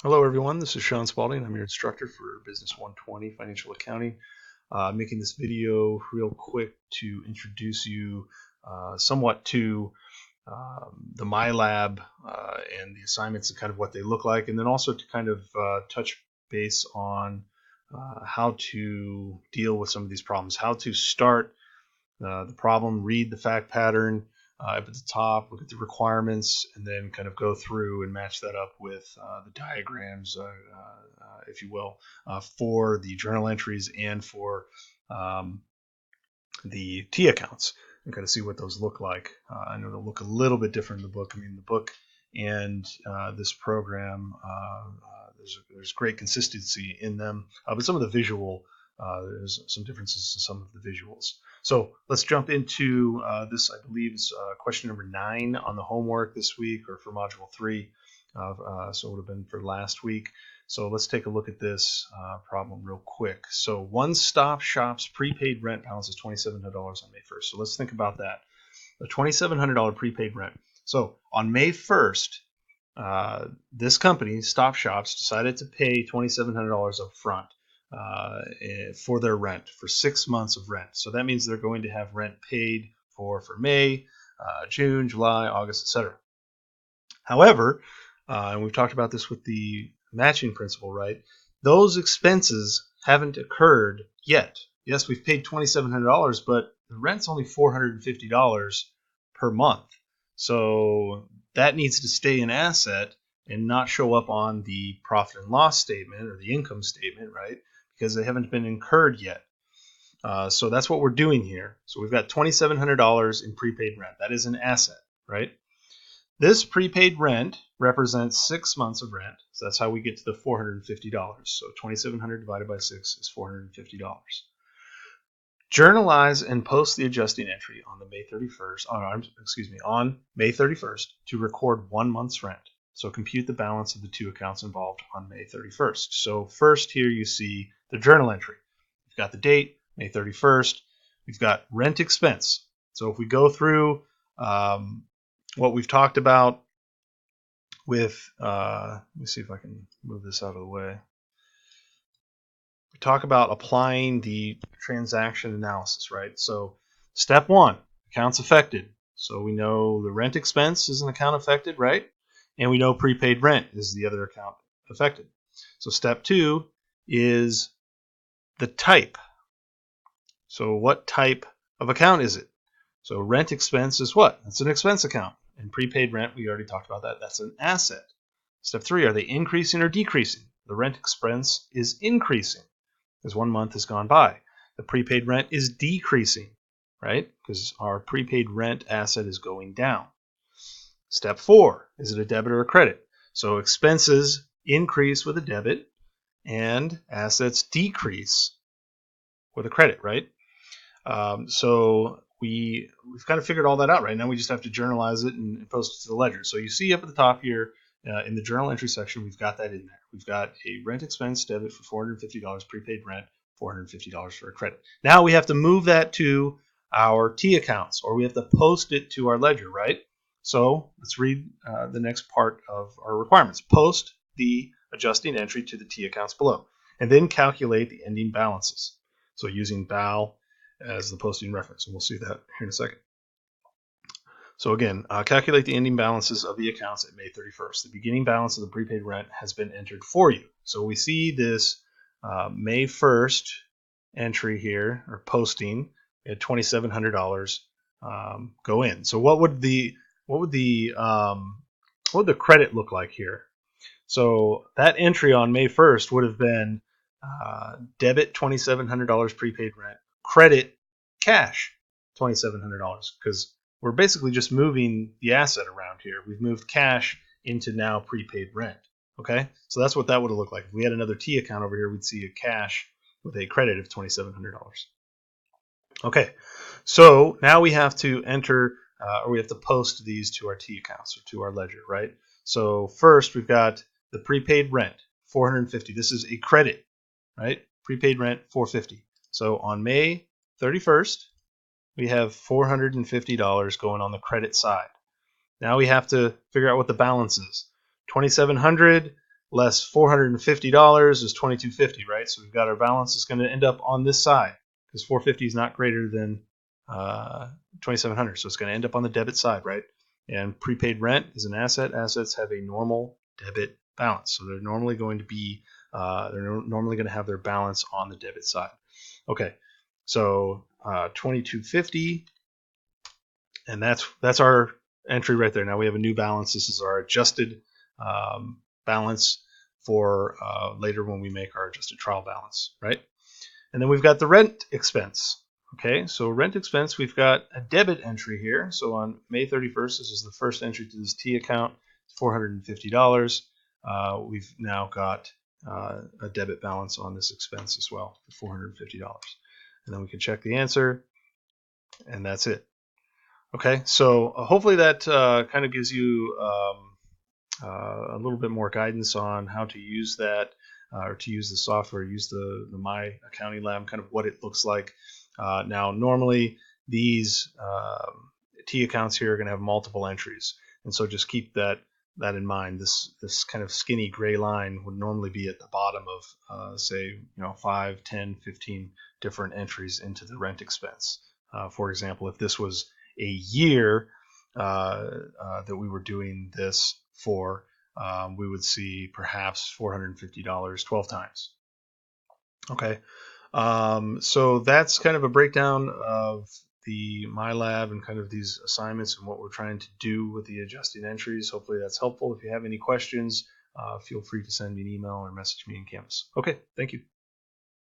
Hello, everyone. This is Sean Spalding. I'm your instructor for Business 120 Financial Accounting. Making this video real quick to introduce you somewhat to the MyLab and the assignments and kind of what they look like, and then also to kind of touch base on how to deal with some of these problems, how to start the problem, read the fact pattern up at the top, look at the requirements, and then kind of go through and match that up with the diagrams, if you will, for the journal entries and for um, the T accounts, and kind of see what those look like. I know they'll look a little bit different in the book. I mean, the book and this program, there's great consistency in them, but some of the visual, there's some differences in some of the visuals. So let's jump into this. I believe is question number 9 on the homework this week, or for module 3. So it would have been for last week. So let's take a look at this problem real quick. So One Stop Shop's prepaid rent balance is $2,700 on May 1st. So let's think about that. A $2,700 prepaid rent. So on May 1st, this company, Stop Shops, decided to pay $2,700 up front for their rent, for 6 months of rent. So that means they're going to have rent paid for May, June, July, August, etc. However, and we've talked about this with the matching principle, right? Those expenses haven't occurred yet. Yes, we've paid $2,700, but the rent's only $450 per month. So that needs to stay an asset and not show up on the profit and loss statement or the income statement, right? Because they haven't been incurred yet. So that's what we're doing here. So we've got $2,700 in prepaid rent. That is an asset, right? This prepaid rent represents 6 months of rent. So that's how we get to the $450. So $2,700 divided by 6 is $450. Journalize and post the adjusting entry on May 31st. On May 31st to record 1 month's rent. So compute the balance of the 2 accounts involved on May 31st. So first here you see the journal entry. We've got the date, May 31st. We've got rent expense. So if we go through what we've talked about with, let me see if I can move this out of the way. We talk about applying the transaction analysis, right? So step 1, accounts affected. So we know the rent expense is an account affected, right? And we know prepaid rent is the other account affected. So step 2 is the type. So what type of account is it? So rent expense is what? It's an expense account. And prepaid rent, we already talked about that. That's an asset. Step 3, are they increasing or decreasing? The rent expense is increasing because 1 month has gone by. The prepaid rent is decreasing, right? Because our prepaid rent asset is going down. Step 4, is it a debit or a credit? So expenses increase with a debit and assets decrease with a credit, right? So we've kind of figured all that out right now. We just have to journalize it and post it to the ledger. So you see up at the top here in the journal entry section, we've got that in there. We've got a rent expense debit for $450, prepaid rent, $450 for a credit. Now we have to move that to our T accounts, or we have to post it to our ledger, right? So let's read the next part of our requirements. Post the adjusting entry to the T accounts below, and then calculate the ending balances. So using BAL as the posting reference, and we'll see that here in a second. So again, calculate the ending balances of the accounts at May 31st. The beginning balance of the prepaid rent has been entered for you. So we see this May 1st entry here, or posting, at $2,700 go in. So what would the credit look like here? So that entry on May 1st would have been debit $2,700 prepaid rent, credit cash $2,700, because we're basically just moving the asset around here. We've moved cash into now prepaid rent. Okay, so that's what that would have looked like. If we had another T account over here, we'd see a cash with a credit of $2,700. Okay, so now we have to enter, or we have to post these to our T accounts, or to our ledger, right? So first we've got the prepaid rent, $450. This is a credit, right? Prepaid rent, $450. So on May 31st, we have $450 going on the credit side. Now we have to figure out what the balance is. $2,700 less $450 is $22.50, right? So we've got our balance is going to end up on this side because $450 is not greater than $2,700, so it's going to end up on the debit side, right? And prepaid rent is an asset. Assets have a normal debit balance, so they're normally going to be normally going to have their balance on the debit side. Okay, so $22.50, and that's our entry right there. Now we have a new balance. This is our adjusted balance for later when we make our adjusted trial balance, right? And then we've got the rent expense. Okay, so rent expense, we've got a debit entry here. So on May 31st, this is the first entry to this T account, it's $450. We've now got a debit balance on this expense as well, $450. And then we can check the answer, and that's it. Okay, so hopefully that kind of gives you a little bit more guidance on how to use that, or to use the software, use the My Accounting Lab, kind of what it looks like. Now, normally these T accounts here are going to have multiple entries, and so just keep that in mind. This kind of skinny gray line would normally be at the bottom of, say, 5, 10, 15 different entries into the rent expense. For example, if this was a year that we were doing this for, we would see perhaps $450 12 times. Okay, so that's kind of a breakdown of the MyLab and kind of these assignments and what we're trying to do with the adjusting entries. Hopefully that's helpful. If you have any questions, feel free to send me an email or message me in Canvas. Okay, thank you.